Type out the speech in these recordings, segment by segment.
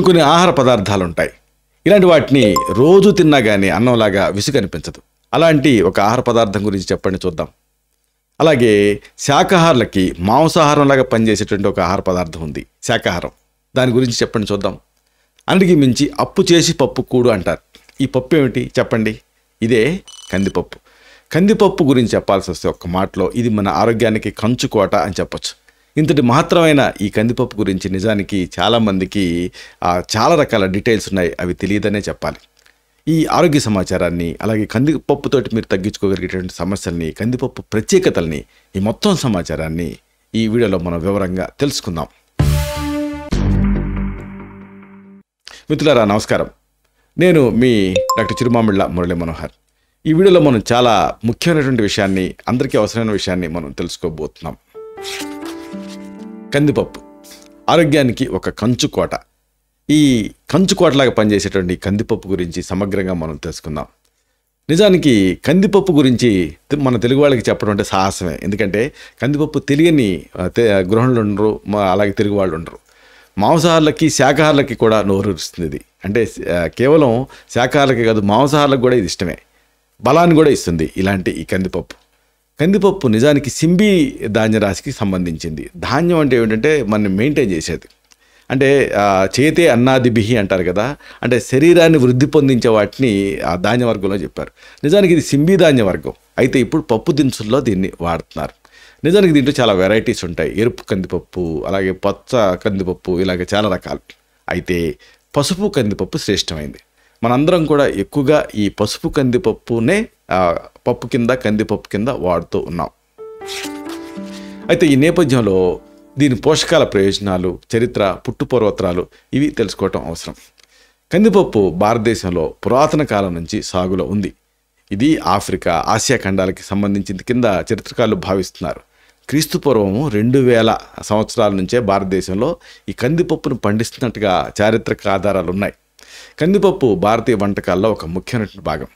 కొన్ని ఆహార పదార్థాలు ఉంటాయి. ఇలాంటి వాటిని రోజు తిన్నా కానీ అన్నంలాగా విసుగు అనిపించదు. అలాంటి ఒక ఆహార పదార్థం గురించి చెప్పండి చూద్దాం. అలాగే శాకాహారులకి మాంసాహారంలాగా పనిచేసేటువంటి ఒక ఆహార పదార్థం ఉంది, శాకాహారం. దాని గురించి చెప్పండి చూద్దాం. అన్నిటికీ మించి అప్పు చేసి పప్పు కూడు అంటారు. ఈ పప్పు ఏమిటి చెప్పండి? ఇదే కందిపప్పు. కందిపప్పు గురించి చెప్పాల్సి వస్తే ఒక్క మాటలో ఇది మన ఆరోగ్యానికి కంచుకోట అని చెప్పొచ్చు. ఇంతటి మహత్తరమైన ఈ కందిపప్పు గురించి నిజానికి చాలామందికి చాలా రకాల డీటెయిల్స్ ఉన్నాయి, అవి తెలియదనే చెప్పాలి. ఈ ఆరోగ్య సమాచారాన్ని, అలాగే కందిపప్పుతోటి మీరు తగ్గించుకోగలిగేటువంటి సమస్యల్ని, కందిపప్పు ప్రత్యేకతల్ని, ఈ మొత్తం సమాచారాన్ని ఈ వీడియోలో మనం వివరంగా తెలుసుకుందాం. మిత్రులారా నమస్కారం, నేను మీ డాక్టర్ చిరుమామిళ్ళ మురళీ మనోహర్. ఈ వీడియోలో మనం చాలా ముఖ్యమైనటువంటి విషయాన్ని, అందరికీ అవసరమైన విషయాన్ని మనం తెలుసుకోబోతున్నాం. కందిపప్పు ఆరోగ్యానికి ఒక కంచుకోట. ఈ కంచుకోటలాగా పనిచేసేటువంటి కందిపప్పు గురించి సమగ్రంగా మనం తెలుసుకుందాం. నిజానికి కందిపప్పు గురించి మన తెలుగు వాళ్ళకి చెప్పడం అంటే సాహసమే. ఎందుకంటే కందిపప్పు తెలియని గృహిణులు ఉండరు, అలాగే తెలుగు వాళ్ళు ఉండరు. మాంసాహారులకి శాకాహారులకి కూడా నోరూరుస్తుంది ఇది. అంటే కేవలం శాకాహారులకి కాదు, మాంసాహారులకు కూడా ఇది ఇష్టమే, బలాన్ని కూడా ఇస్తుంది ఇలాంటి ఈ కందిపప్పు. కందిపప్పు నిజానికి సింబి ధాన్య రాశికి సంబంధించింది. ధాన్యం అంటే ఏమిటంటే మనం మెయింటైన్ చేసేది. అంటే చేతే అన్నాదిభిహి అంటారు కదా, అంటే శరీరాన్ని వృద్ధి పొందించే వాటిని ఆ ధాన్య వర్గంలో చెప్పారు. నిజానికి ఇది సింబి ధాన్య వర్గం. అయితే ఇప్పుడు పప్పు దినుసుల్లో దీన్ని వాడుతున్నారు. నిజానికి దీంట్లో చాలా వెరైటీస్ ఉంటాయి. ఎరుపు కందిపప్పు, అలాగే పచ్చ కందిపప్పు, ఇలాగ చాలా రకాలు. అయితే పసుపు కందిపప్పు శ్రేష్టమైంది. మనందరం కూడా ఎక్కువగా ఈ పసుపు కందిపప్పునే పప్పు కింద, కందిపప్పు కింద వాడుతూ ఉన్నాం. అయితే ఈ నేపథ్యంలో దీని పోషకాల ప్రయోజనాలు, చరిత్ర, పుట్టుపూర్వోత్తరాలు ఇవి తెలుసుకోవటం అవసరం. కందిపప్పు భారతదేశంలో పురాతన కాలం నుంచి సాగులో ఉంది. ఇది ఆఫ్రికా, ఆసియా ఖండాలకి సంబంధించింది కింద చరిత్రకారులు భావిస్తున్నారు. క్రీస్తుపూర్వము 2000 సంవత్సరాల నుంచే భారతదేశంలో ఈ కందిపప్పును పండిస్తున్నట్టుగా చారిత్రక ఆధారాలు ఉన్నాయి. కందిపప్పు భారతీయ వంటకాల్లో ఒక ముఖ్యమైన భాగం.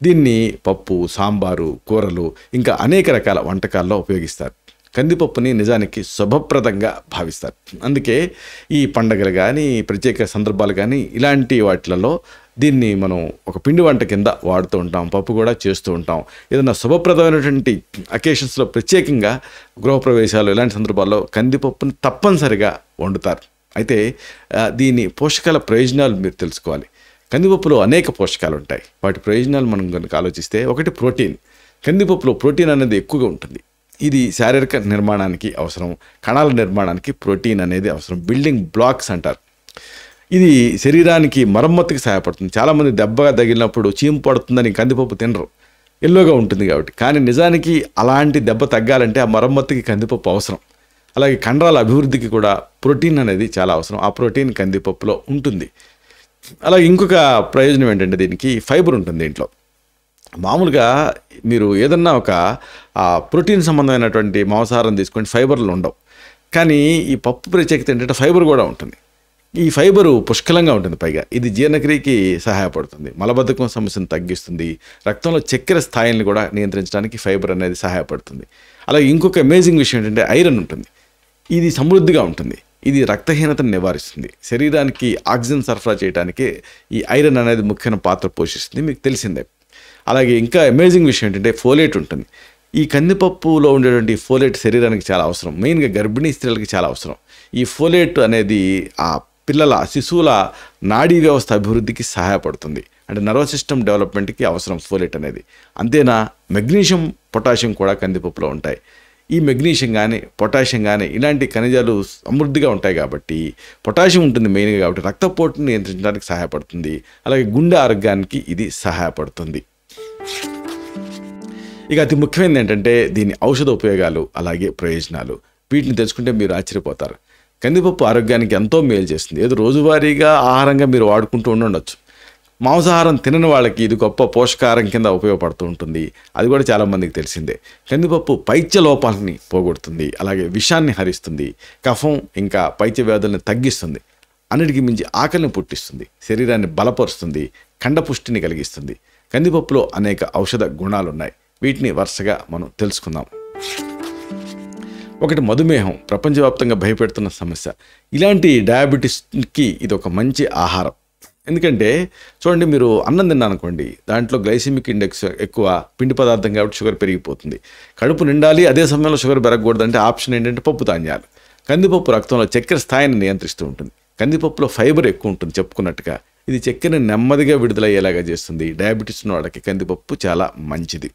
దీన్ని పప్పు, సాంబారు, కూరలు, ఇంకా అనేక రకాల వంటకాల్లో ఉపయోగిస్తారు. కందిపప్పుని నిజానికి శుభప్రదంగా భావిస్తారు. అందుకే ఈ పండగలు కానీ, ప్రత్యేక సందర్భాలు కానీ, ఇలాంటి వాటిలలో దీన్ని మనం ఒక పిండి వంట కింద వాడుతూ ఉంటాం. పప్పు కూడా చేస్తూ ఉంటాం. ఏదైనా శుభప్రదమైనటువంటి అకేషన్స్లో, ప్రత్యేకంగా గృహప్రవేశాలు, ఇలాంటి సందర్భాల్లో కందిపప్పుని తప్పనిసరిగా వండుతారు. అయితే దీని పోషకాల ప్రయోజనాలు మీరు తెలుసుకోవాలి. కందిపప్పులో అనేక పోషకాలు ఉంటాయి. వాటి ప్రయోజనాలు మనం కనుక ఆలోచిస్తే, ఒకటి ప్రోటీన్. కందిపప్పులో ప్రోటీన్ అనేది ఎక్కువగా ఉంటుంది. ఇది శారీరక నిర్మాణానికి అవసరం, కణాల నిర్మాణానికి ప్రోటీన్ అనేది అవసరం. బిల్డింగ్ బ్లాక్స్ అంటారు. ఇది శరీరానికి మరమ్మతుకి సహాయపడుతుంది. చాలామంది దెబ్బగా తగిలినప్పుడు చీము పడుతుందని కందిపప్పు తినరు, ఎల్లోగా ఉంటుంది కాబట్టి. కానీ నిజానికి అలాంటి దెబ్బ తగ్గాలంటే ఆ మరమ్మతుకి కందిపప్పు అవసరం. అలాగే కండరాల అభివృద్ధికి కూడా ప్రోటీన్ అనేది చాలా అవసరం. ఆ ప్రోటీన్ కందిపప్పులో ఉంటుంది. అలాగే ఇంకొక ప్రయోజనం ఏంటంటే దీనికి ఫైబర్ ఉంటుంది దీంట్లో. మామూలుగా మీరు ఏదన్నా ఒక ప్రోటీన్ సంబంధమైనటువంటి మాంసాహారం తీసుకొని ఫైబర్లు ఉండవు. కానీ ఈ పప్పు ప్రత్యేకత ఏంటంటే ఫైబర్ కూడా ఉంటుంది. ఈ ఫైబరు పుష్కలంగా ఉంటుంది. పైగా ఇది జీర్ణక్రియకి సహాయపడుతుంది, మలబద్ధకం సమస్యను తగ్గిస్తుంది, రక్తంలో చక్కెర స్థాయిని కూడా నియంత్రించడానికి ఫైబర్ అనేది సహాయపడుతుంది. అలాగే ఇంకొక అమేజింగ్ విషయం ఏంటంటే ఐరన్ ఉంటుంది. ఇది సమృద్ధిగా ఉంటుంది. ఇది రక్తహీనతను నివారిస్తుంది. శరీరానికి ఆక్సిజన్ సరఫరా చేయడానికి ఈ ఐరన్ అనేది ముఖ్యమైన పాత్ర పోషిస్తుంది, మీకు తెలిసిందే. అలాగే ఇంకా అమేజింగ్ విషయం ఏంటంటే ఫోలేట్ ఉంటుంది. ఈ కందిపప్పులో ఉండేటువంటి ఫోలేట్ శరీరానికి చాలా అవసరం. మెయిన్గా గర్భిణీ స్త్రీలకి చాలా అవసరం. ఈ ఫోలేట్ అనేది ఆ శిశువుల నాడీ వ్యవస్థ అభివృద్ధికి సహాయపడుతుంది. అంటే నర్వస్ సిస్టమ్ డెవలప్మెంట్కి అవసరం ఫోలేట్ అనేది. అంతేనా, మెగ్నీషియం, పొటాషియం కూడా కందిపప్పులో ఉంటాయి. ఈ మెగ్నీషియం కానీ, పొటాషియం కానీ, ఇలాంటి ఖనిజాలు సమృద్ధిగా ఉంటాయి కాబట్టి, పొటాషియం ఉంటుంది మెయిన్గా కాబట్టి రక్తపోటుని నియంత్రించడానికి సహాయపడుతుంది. అలాగే గుండె ఆరోగ్యానికి ఇది సహాయపడుతుంది. ఇక అతి ముఖ్యమైనది ఏంటంటే దీని ఔషధ ఉపయోగాలు, అలాగే ప్రయోజనాలు. వీటిని తెలుసుకుంటే మీరు ఆశ్చర్యపోతారు. కందిపప్పు ఆరోగ్యానికి ఎంతో మేలు చేస్తుంది. ఏదో రోజువారీగా ఆహారంగా మీరు వాడుకుంటూ ఉండొచ్చు. మాంసాహారం తినని వాళ్ళకి ఇది గొప్ప పోషకాహారం కింద ఉపయోగపడుతూ ఉంటుంది. అది కూడా చాలామందికి తెలిసిందే. కందిపప్పు పైత్య లోపాలని పోగొడుతుంది, అలాగే విషాన్ని హరిస్తుంది, కఫం ఇంకా పైత్య వ్యాధుల్ని తగ్గిస్తుంది, అన్నిటికీ మించి ఆకలిని పుట్టిస్తుంది, శరీరాన్ని బలపరుస్తుంది, కండపుష్టిని కలిగిస్తుంది. కందిపప్పులో అనేక ఔషధ గుణాలు ఉన్నాయి. వీటిని వరుసగా మనం తెలుసుకుందాం. ఒకటి మధుమేహం, ప్రపంచవ్యాప్తంగా భయపెడుతున్న సమస్య. ఇలాంటి డయాబెటీస్కి ఇది ఒక మంచి ఆహారం. ఎందుకంటే చూడండి, మీరు అన్నం తిన్నారనుకోండి, దాంట్లో గ్లైసిమిక్ ఇండెక్స్ ఎక్కువ, పిండి పదార్థం కాబట్టి షుగర్ పెరిగిపోతుంది. కడుపు నిండాలి, అదే సమయంలో షుగర్ పెరగకూడదు అంటే ఆప్షన్ ఏంటంటే పప్పు ధాన్యాలు. కందిపప్పు రక్తంలో చక్కెర స్థాయిని నియంత్రిస్తూ ఉంటుంది. కందిపప్పులో ఫైబర్ ఎక్కువ ఉంటుంది చెప్పుకున్నట్టుగా. ఇది చక్కెరని నెమ్మదిగా విడుదలయ్యేలాగా చేస్తుంది. డయాబెటీస్ ఉన్న వాళ్ళకి కందిపప్పు చాలా మంచిది.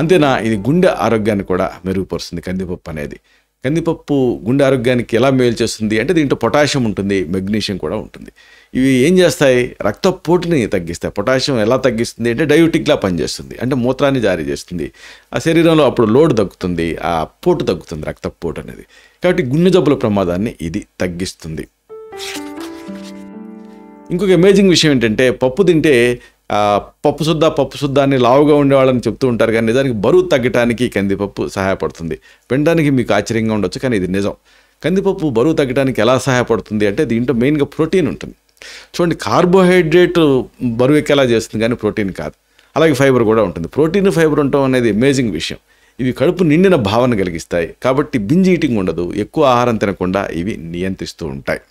అంతేనా, ఇది గుండె ఆరోగ్యాన్ని కూడా మెరుగుపరుస్తుంది కందిపప్పు అనేది. కందిపప్పు గుండె ఆరోగ్యానికి ఎలా మేలు చేస్తుంది అంటే దీంట్లో పొటాషియం ఉంటుంది, మెగ్నీషియం కూడా ఉంటుంది. ఇవి ఏం చేస్తాయి, రక్తపోటుని తగ్గిస్తాయి. పొటాషియం ఎలా తగ్గిస్తుంది అంటే డయూటిక్లా పనిచేస్తుంది, అంటే మూత్రాన్ని జారీ చేస్తుంది. ఆ శరీరంలో అప్పుడు లోడ్ తగ్గుతుంది, ఆ పోటు తగ్గుతుంది, రక్తపోటు అనేది. కాబట్టి గుండె జబ్బుల ప్రమాదాన్ని ఇది తగ్గిస్తుంది. ఇంకొక అమేజింగ్ విషయం ఏంటంటే పప్పు తింటే పప్పు శుద్ధ అని లావుగా ఉండేవాళ్ళని చెప్తూ ఉంటారు, కానీ నిజానికి బరువు తగ్గడానికి కందిపప్పు సహాయపడుతుంది. వినడానికి మీకు ఆశ్చర్యంగా ఉండొచ్చు, కానీ ఇది నిజం. కందిపప్పు బరువు తగ్గడానికి ఎలా సహాయపడుతుంది అంటే దీంట్లో మెయిన్గా ప్రోటీన్ ఉంటుంది. చూడండి, కార్బోహైడ్రేట్ బరువు ఎక్కేలా చేస్తుంది కానీ ప్రోటీన్ కాదు. అలాగే ఫైబర్ కూడా ఉంటుంది. ప్రోటీన్, ఫైబర్ ఉండటం అనేది అమేజింగ్ విషయం. ఇవి కడుపు నిండిన భావన కలిగిస్తాయి. కాబట్టి బింజ్ ఈటింగ్ ఉండదు, ఎక్కువ ఆహారం తినకుండా ఇవి నియంత్రిస్తూ ఉంటాయి.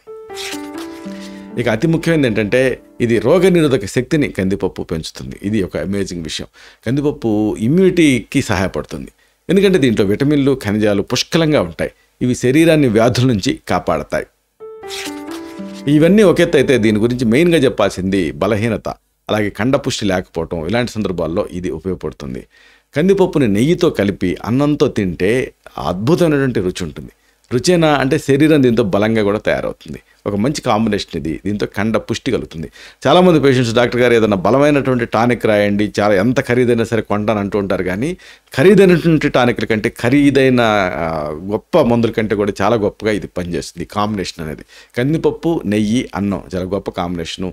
ఇక అతి ముఖ్యమైనది ఏంటంటే ఇది రోగనిరోధక శక్తిని కందిపప్పు పెంచుతుంది. ఇది ఒక అమేజింగ్ విషయం. కందిపప్పు ఇమ్యూనిటీకి సహాయపడుతుంది. ఎందుకంటే దీంట్లో విటమిన్లు, ఖనిజాలు పుష్కలంగా ఉంటాయి. ఇవి శరీరాన్ని వ్యాధుల నుంచి కాపాడతాయి. ఇవన్నీ ఒక ఎత్తు అయితే దీని గురించి మెయిన్గా చెప్పాల్సింది బలహీనత, అలాగే కండపుష్టి లేకపోవటం. ఇలాంటి సందర్భాల్లో ఇది ఉపయోగపడుతుంది. కందిపప్పుని నెయ్యితో కలిపి అన్నంతో తింటే అద్భుతమైనటువంటి రుచి ఉంటుంది. రుచేనా అంటే శరీరం దీంతో బలంగా కూడా తయారవుతుంది. ఒక మంచి కాంబినేషన్ ఇది. దీంతో కండ పుష్టి కలుగుతుంది. చాలామంది పేషెంట్స్ డాక్టర్ గారు ఏదైనా బలమైనటువంటి టానిక్ రాయండి, చాలా ఎంత ఖరీదైనా సరే కొంటాను అంటూ ఉంటారు. కానీ ఖరీదైనటువంటి టానిక్ల కంటే, ఖరీదైన గొప్ప మందుల కంటే కూడా చాలా గొప్పగా ఇది పనిచేస్తుంది. కాంబినేషన్ అనేది కందిపప్పు, నెయ్యి, అన్నం చాలా గొప్ప కాంబినేషను.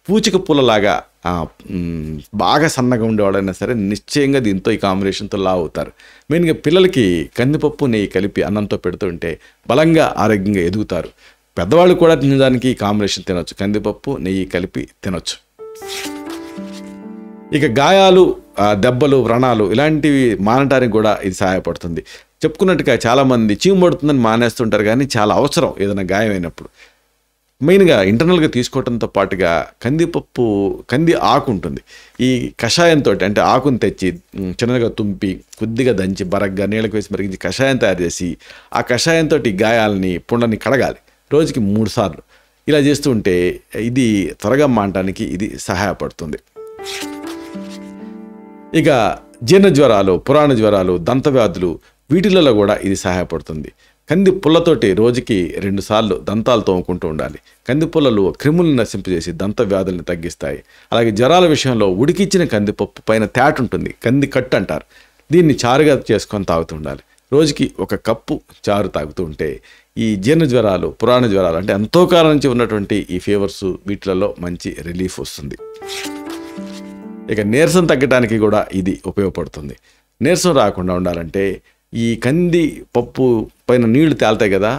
పూచిక పూలలాగా బాగా సన్నగా ఉండేవాడైనా సరే నిశ్చయంగా దీంతో ఈ కాంబినేషన్తో లావు అవుతారు. మెయిన్గా పిల్లలకి కందిపప్పు, నెయ్యి కలిపి అన్నంతో పెడుతుంటే బలంగా ఆరోగ్యంగా ఎదుగుతారు. పెద్దవాళ్ళు కూడా తినడానికి ఈ కాంబినేషన్ తినొచ్చు. కందిపప్పు, నెయ్యి కలిపి తినొచ్చు. ఇక గాయాలు, దెబ్బలు, వ్రణాలు ఇలాంటివి మానటానికి కూడా ఇది సహాయపడుతుంది. చెప్పుకున్నట్టుగా చాలామంది చీము పడుతుందని మానేస్తుంటారు, కానీ చాలా అవసరం ఏదైనా గాయమైనప్పుడు. మెయిన్గా ఇంటర్నల్గా తీసుకోవడంతో పాటుగా కంది ఆకు ఉంటుంది. ఈ కషాయంతో అంటే ఆకుని తెచ్చి చిన్నగా తుంపి కొద్దిగా దంచి బరగ్గా నీళ్ళకి వేసి మరిగించి కషాయం తయారు చేసి ఆ కషాయంతో గాయాలని, పుండని కడగాలి రోజుకి 3 సార్లు. ఇలా చేస్తూ ఉంటే ఇది త్వరగా మానటానికి ఇది సహాయపడుతుంది. ఇక జీర్ణ జ్వరాలు, పురాణ జ్వరాలు, దంతవ్యాధులు వీటిలలో కూడా ఇది సహాయపడుతుంది. కంది పుల్లతోటి రోజుకి 2 సార్లు దంతాలు తోముకుంటూ ఉండాలి. కంది పుల్లలు క్రిములను నశింపజేసి దంత వ్యాధుల్ని తగ్గిస్తాయి. అలాగే జ్వరాల విషయంలో ఉడికించిన కందిపప్పు పైన తేట ఉంటుంది, కంది కట్టు అంటారు. దీన్ని చారుగా చేసుకొని తాగుతూ ఉండాలి. రోజుకి 1 కప్పు చారు తాగుతూ ఉంటే ఈ జీర్ణ జ్వరాలు, పురాణ జ్వరాలు అంటే ఎంతో కాలం నుంచి ఉన్నటువంటి ఈ ఫీవర్స్ వీటిలలో మంచి రిలీఫ్ వస్తుంది. ఇక నీరసం తగ్గడానికి కూడా ఇది ఉపయోగపడుతుంది. నీరసం రాకుండా ఉండాలంటే ఈ కంది పప్పు పైన నీళ్లు తేలుతాయి కదా,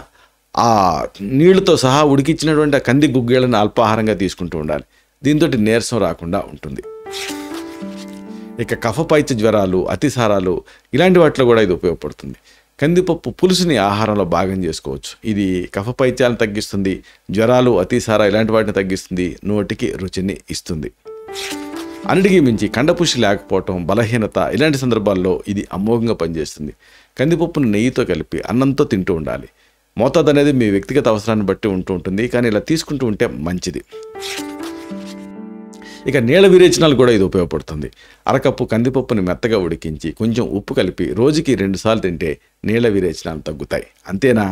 ఆ నీళ్లతో సహా ఉడికించినటువంటి ఆ కంది గుగ్గిళ్ళని అల్పాహారంగా తీసుకుంటూ ఉండాలి. దీంతో నీరసం రాకుండా ఉంటుంది. ఇక కఫపైత్య జ్వరాలు, అతిసారాలు ఇలాంటి వాటిలో కూడా ఇది ఉపయోగపడుతుంది. కందిపప్పు పులుసుని ఆహారంలో భాగం చేసుకోవచ్చు. ఇది కఫపైత్యాలను తగ్గిస్తుంది, జ్వరాలు, అతిసార ఇలాంటి వాటిని తగ్గిస్తుంది, నోటికి రుచిని ఇస్తుంది. అన్నిటికీ మించి కండపుష్టి లేకపోవటం, బలహీనత ఇలాంటి సందర్భాల్లో ఇది అమోఘంగా పనిచేస్తుంది. కందిపప్పును నెయ్యితో కలిపి అన్నంతో తింటూ ఉండాలి. మోతాదు అనేది మీ వ్యక్తిగత అవసరాన్ని బట్టి ఉంటుంది, కానీ ఇలా తీసుకుంటూ ఉంటే మంచిది. ఇక నీళ్ళ విరేచనాలు కూడా ఇది ఉపయోగపడుతుంది. అరకప్పు కందిపప్పుని మెత్తగా ఉడికించి కొంచెం ఉప్పు కలిపి రోజుకి 2 సార్లు తింటే నీళ్ళ విరేచనాలు తగ్గుతాయి. అంతేనా?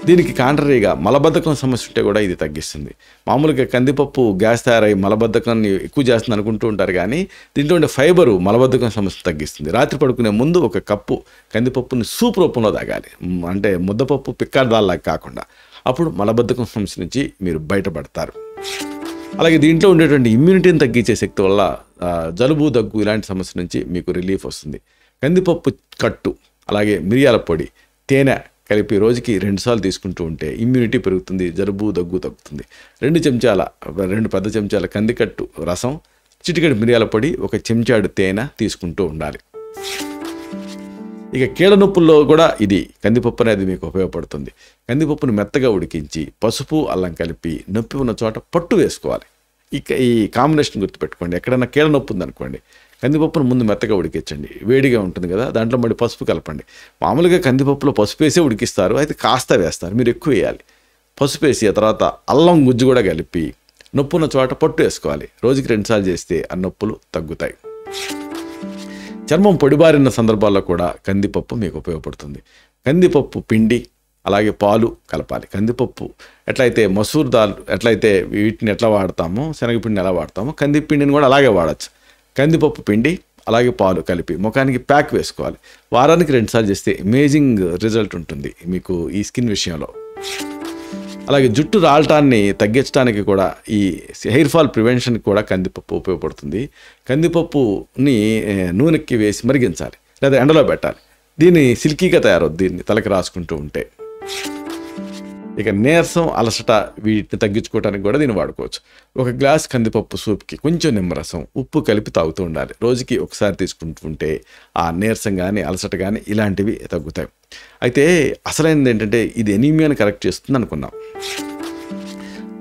దీనికి కాంట్రరీగా మలబద్ధకం సమస్య ఉంటే కూడా ఇది తగ్గిస్తుంది. మామూలుగా కందిపప్పు గ్యాస్ తయారై మలబద్ధకాన్ని ఎక్కువ చేస్తుంది అనుకుంటూ ఉంటారు, కానీ దీంట్లో ఉండే ఫైబరు మలబద్ధకం సమస్య తగ్గిస్తుంది. రాత్రి పడుకునే ముందు 1 కప్పు కందిపప్పుని సూప్ రూపంలో తాగాలి, అంటే ముద్దపప్పు పిక్కాడదాల్లాగా కాకుండా. అప్పుడు మలబద్ధకం సమస్య నుంచి మీరు బయటపడతారు. అలాగే దీంట్లో ఉండేటువంటి ఇమ్యూనిటీని తగ్గించే శక్తి వల్ల జలుబు, దగ్గు ఇలాంటి సమస్య నుంచి మీకు రిలీఫ్ వస్తుంది. కందిపప్పు కట్టు, అలాగే మిరియాల పొడి, తేనె కలిపి రోజుకి 2 సార్లు తీసుకుంటూ ఉంటే ఇమ్యూనిటీ పెరుగుతుంది, జలుబు, దగ్గు తగ్గుతుంది. 2 పెద్ద చెంచాల కందికట్టు రసం, చిటికెడు మిరియాల పొడి, 1 చెంచాడు తేనె తీసుకుంటూ ఉండాలి. ఇక కీళ్ళ నొప్పుల్లో కూడా ఇది కందిపప్పు అనేది మీకు ఉపయోగపడుతుంది. కందిపప్పును మెత్తగా ఉడికించి పసుపు అల్లం కలిపి నొప్పి ఉన్న చోట పట్టు వేసుకోవాలి. ఇక ఈ కాంబినేషన్ గుర్తుపెట్టుకోండి. ఎక్కడైనా కీళ్ళ నొప్పి ఉందనుకోండి, కందిపప్పును ముందు మెత్తగా ఉడికించండి, వేడిగా ఉంటుంది కదా, దాంట్లో మళ్ళీ పసుపు కలపండి. మామూలుగా కందిపప్పులో పసుపు వేసే ఉడికిస్తారు, అయితే కాస్త వేస్తారు, మీరు ఎక్కువ వేయాలి. పసుపు వేసి ఆ తర్వాత అల్లం గుజ్జు కూడా కలిపి నొప్పి ఉన్న చోట పట్టు వేసుకోవాలి. రోజుకి 2 సార్లు చేస్తే ఆ నొప్పులు తగ్గుతాయి. చర్మం పొడిబారిన సందర్భాల్లో కూడా కందిపప్పు మీకు ఉపయోగపడుతుంది. కందిపప్పు పిండి అలాగే పాలు కలపాలి. కందిపప్పు ఎట్లయితే మసూర్ దాల్ ఎట్లయితే వీటిని ఎట్లా వాడతామో, శనగపిండిని ఎలా వాడతామో, కందిపిండిని కూడా అలాగే వాడచ్చు. కందిపప్పు పిండి అలాగే పాలు కలిపి ముఖానికి ప్యాక్ వేసుకోవాలి. వారానికి 2 సార్లు చేస్తే అమేజింగ్ రిజల్ట్ ఉంటుంది మీకు ఈ స్కిన్ విషయంలో. అలాగే జుట్టు రాలటాన్ని తగ్గించడానికి కూడా, ఈ హెయిర్ ఫాల్ ప్రివెన్షన్కి కూడా కందిపప్పు ఉపయోగపడుతుంది. కందిపప్పుని నూనెకి వేసి మరిగించాలి లేదా ఎండలో పెట్టాలి. దీన్ని సిల్కీగా తయారవుద్ది దీన్ని తలకి రాసుకుంటూ ఉంటే. ఇక నీరసం, అలసట వీటిని తగ్గించుకోవడానికి కూడా దీన్ని వాడుకోవచ్చు. 1 గ్లాస్ కందిపప్పు సూప్కి కొంచెం నిమ్మరసం, ఉప్పు కలిపి తాగుతూ ఉండాలి. రోజుకి ఒకసారి తీసుకుంటూ ఉంటే ఆ నీరసం కానీ అలసట కానీ ఇలాంటివి తగ్గుతాయి. అయితే అసలైనది ఏంటంటే ఇది ఎనీమియాని కరెక్ట్ చేస్తుంది అనుకున్నాం.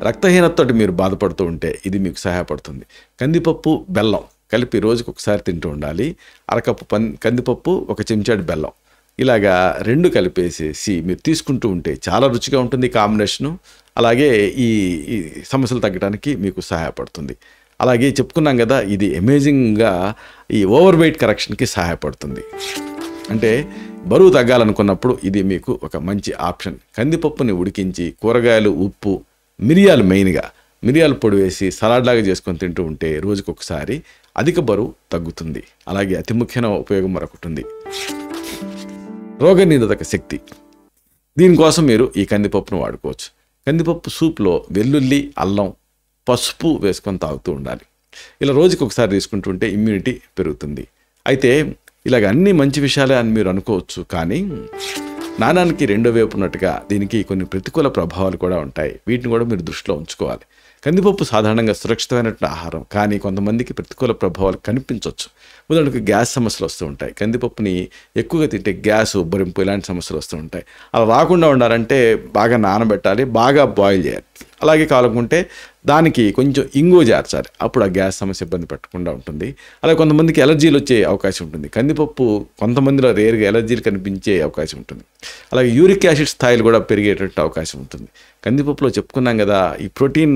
రక్తహీనతతో మీరు బాధపడుతూ ఉంటే ఇది మీకు సహాయపడుతుంది. కందిపప్పు బెల్లం కలిపి రోజుకి ఒకసారి తింటూ ఉండాలి. అరకప్పు కందిపప్పు, 1 చెంచాడు బెల్లం, ఇలాగా 2 కలిపేసేసి మీరు తీసుకుంటూ ఉంటే చాలా రుచిగా ఉంటుంది కాంబినేషను. అలాగే ఈ సమస్యలు తగ్గడానికి మీకు సహాయపడుతుంది. అలాగే చెప్పుకున్నాం కదా, ఇది అమేజింగ్గా ఈ ఓవర్ వెయిట్ కరెక్షన్కి సహాయపడుతుంది. అంటే బరువు తగ్గాలనుకున్నప్పుడు ఇది మీకు ఒక మంచి ఆప్షన్. కందిపప్పుని ఉడికించి కూరగాయలు, ఉప్పు, మిరియాలు, మెయిన్గా మిరియాల పొడి వేసి సలాడ్ లాగా చేసుకొని తింటూ ఉంటే రోజుకి ఒకసారి అధిక బరువు తగ్గుతుంది. అలాగే అతి ముఖ్యమైన ఉపయోగం మరొకటి ఉంది, రోగనిరోధక శక్తి. దీనికోసం మీరు ఈ కందిపప్పును వాడుకోవచ్చు. కందిపప్పు సూప్లో వెల్లుల్లి, అల్లం, పసుపు వేసుకొని తాగుతూ ఉండాలి. ఇలా రోజుకి ఒకసారి తీసుకుంటుంటే ఇమ్యూనిటీ పెరుగుతుంది. అయితే ఇలాగ అన్ని మంచి విషయాలే అని మీరు అనుకోవచ్చు, కానీ నాణానికి 2వ వైపు ఉన్నట్టుగా దీనికి కొన్ని ప్రతికూల ప్రభావాలు కూడా ఉంటాయి. వీటిని కూడా మీరు దృష్టిలో ఉంచుకోవాలి. కందిపప్పు సాధారణంగా సురక్షితమైనటువంటి ఆహారం, కానీ కొంతమందికి ప్రతికూల ప్రభావాలు కనిపించవచ్చు. ఉదాహరణకు గ్యాస్ సమస్యలు వస్తూ ఉంటాయి. కందిపప్పుని ఎక్కువగా తింటే గ్యాస్, ఉబ్బరింపు ఇలాంటి సమస్యలు వస్తూ ఉంటాయి. అలా రాకుండా ఉండాలంటే బాగా నానబెట్టాలి, బాగా బాయిల్ చేయాలి. అలాగే కావాలనుకుంటే దానికి కొంచెం ఇంగువ చేర్చాలి, అప్పుడు ఆ గ్యాస్ సమస్య ఇబ్బంది పెట్టకుండా ఉంటుంది. అలాగే కొంతమందికి ఎలర్జీలు వచ్చే అవకాశం ఉంటుంది. కందిపప్పు కొంతమందిలో రేర్గా ఎలర్జీలు కనిపించే అవకాశం ఉంటుంది. అలాగే యూరిక్ యాసిడ్ స్థాయిలు కూడా పెరిగేటట్టు అవకాశం ఉంటుంది. కందిపప్పులో చెప్పుకున్నాం కదా, ఈ ప్రోటీన్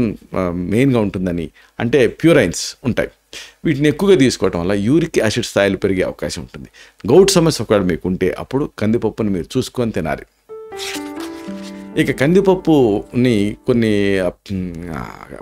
మెయిన్గా ఉంటుందని, అంటే ప్యూరైన్స్ ఉంటాయి. వీటిని ఎక్కువగా తీసుకోవడం వల్ల యూరిక్ యాసిడ్ స్థాయిలు పెరిగే అవకాశం ఉంటుంది. గౌట్ సమస్య ఒకవేళ మీకు ఉంటే అప్పుడు కందిపప్పుని మీరు చూసుకొని తినాలి. ఇక కందిపప్పుని కొన్ని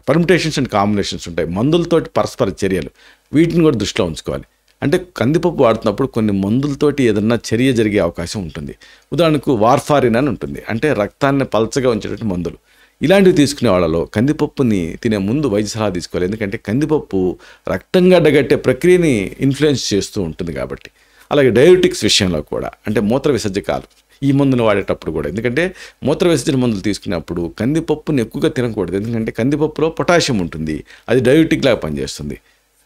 పర్మిటేషన్స్ అండ్ కాంబినేషన్స్ ఉంటాయి, మందులతోటి పరస్పర చర్యలు, వీటిని కూడా దృష్టిలో ఉంచుకోవాలి. అంటే కందిపప్పు వాడుతున్నప్పుడు కొన్ని మందులతోటి ఏదన్నా చర్య జరిగే అవకాశం ఉంటుంది. ఉదాహరణకు వార్ఫారిన్ అని ఉంటుంది, అంటే రక్తాన్ని పల్చగా ఉంచేటటువంటి మందులు. ఇలాంటివి తీసుకునే వాళ్ళలో కందిపప్పుని తినే ముందు వైద్య సలహా తీసుకోవాలి. ఎందుకంటే కందిపప్పు రక్తం గడ్డగట్టే ప్రక్రియని ఇన్ఫ్లుయెన్స్ చేస్తూ ఉంటుంది కాబట్టి. అలాగే డయాబెటిక్స్ విషయంలో కూడా, అంటే మూత్ర విసర్జకాలు, ఈ మందును వాడేటప్పుడు కూడా, ఎందుకంటే మూత్ర విసర్జన మందులు తీసుకునేప్పుడు కందిపప్పుని ఎక్కువగా తినకూడదు. ఎందుకంటే కందిపప్పులో పొటాషియం ఉంటుంది, అది డయాబెటిక్ లాగా పనిచేస్తుంది.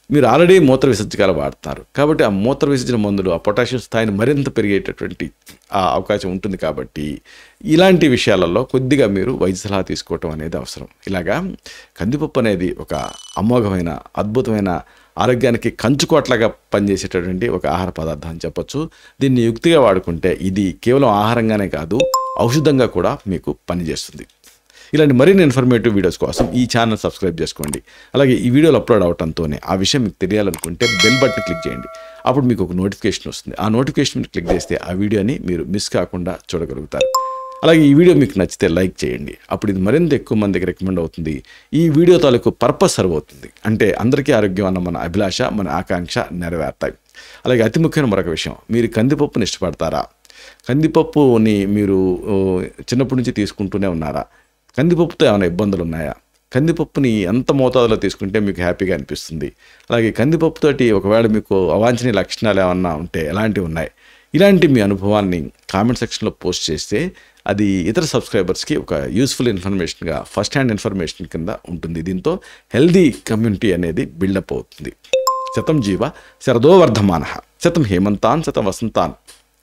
మీరు ఆల్రెడీ మూత్ర విసర్జకాలు వాడుతున్నారు కాబట్టి ఆ మూత్ర విసర్జన మందులు ఆ పొటాషియం స్థాయిని మరింత పెరిగేటటువంటి అవకాశం ఉంటుంది. కాబట్టి ఇలాంటి విషయాలలో కొద్దిగా మీరు వైద్య సలహా తీసుకోవటం అనేది అవసరం. ఇలాగా కందిపప్పు అనేది ఒక అమోఘమైన, అద్భుతమైన, ఆరోగ్యానికి కంచుకోట్లాగా పనిచేసేటటువంటి ఒక ఆహార పదార్థం అని చెప్పొచ్చు. దీన్ని యుక్తిగా వాడుకుంటే ఇది కేవలం ఆహారంగానే కాదు, ఔషధంగా కూడా మీకు పనిచేస్తుంది. ఇలాంటి మరిన్ని ఇన్ఫర్మేటివ్ వీడియోస్ కోసం ఈ ఛానల్ సబ్స్క్రైబ్ చేసుకోండి. అలాగే ఈ వీడియోలు అప్లోడ్ అవడంతోనే ఆ విషయం మీకు తెలియాలనుకుంటే బెల్ బటన్ క్లిక్ చేయండి. అప్పుడు మీకు ఒక నోటిఫికేషన్ వస్తుంది. ఆ నోటిఫికేషన్ మీరు క్లిక్ చేస్తే ఆ వీడియోని మీరు మిస్ కాకుండా చూడగలుగుతారు. అలాగే ఈ వీడియో మీకు నచ్చితే లైక్ చేయండి, అప్పుడు ఇది మరింత ఎక్కువ మందికి రికమెండ్ అవుతుంది. ఈ వీడియో తాలూకు పర్పస్ సర్వ్ అవుతుంది, అంటే అందరికీ ఆరోగ్యం అన్న మన అభిలాష, మన ఆకాంక్ష నెరవేరుతాయి. అలాగే అతి ముఖ్యమైన మరొక విషయం, మీరు కందిపప్పుని ఇష్టపడతారా? కందిపప్పుని మీరు చిన్నప్పటి నుంచి తీసుకుంటూనే ఉన్నారా? కందిపప్పుతో ఏమైనా ఇబ్బందులు ఉన్నాయా? కందిపప్పుని ఎంత మోతాదులో తీసుకుంటే మీకు హ్యాపీగా అనిపిస్తుంది? అలాగే కందిపప్పుతోటి ఒకవేళ మీకు అవాంఛనీయ లక్షణాలు ఏమన్నా ఉంటే ఎలాంటివి ఉన్నాయి? ఇలాంటి మీ అనుభవాన్ని కామెంట్ సెక్షన్లో పోస్ట్ చేస్తే అది ఇతర సబ్స్క్రైబర్స్కి ఒక యూస్ఫుల్ ఇన్ఫర్మేషన్గా, ఫస్ట్ హ్యాండ్ ఇన్ఫర్మేషన్ కింద ఉంటుంది. దీంతో హెల్దీ కమ్యూనిటీ అనేది బిల్డప్ అవుతుంది. శతం జీవ శరదో వర్ధమానః, శతం హేమంతాన్, శతం వసంతాన్,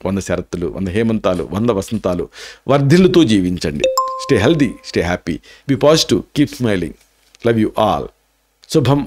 100 శరత్తులు, 100 హేమంతాలు, 100 వసంతాలు వర్ధిల్లుతూ జీవించండి. Stay healthy, stay happy, be positive, keep smiling. Love you all. శుభం.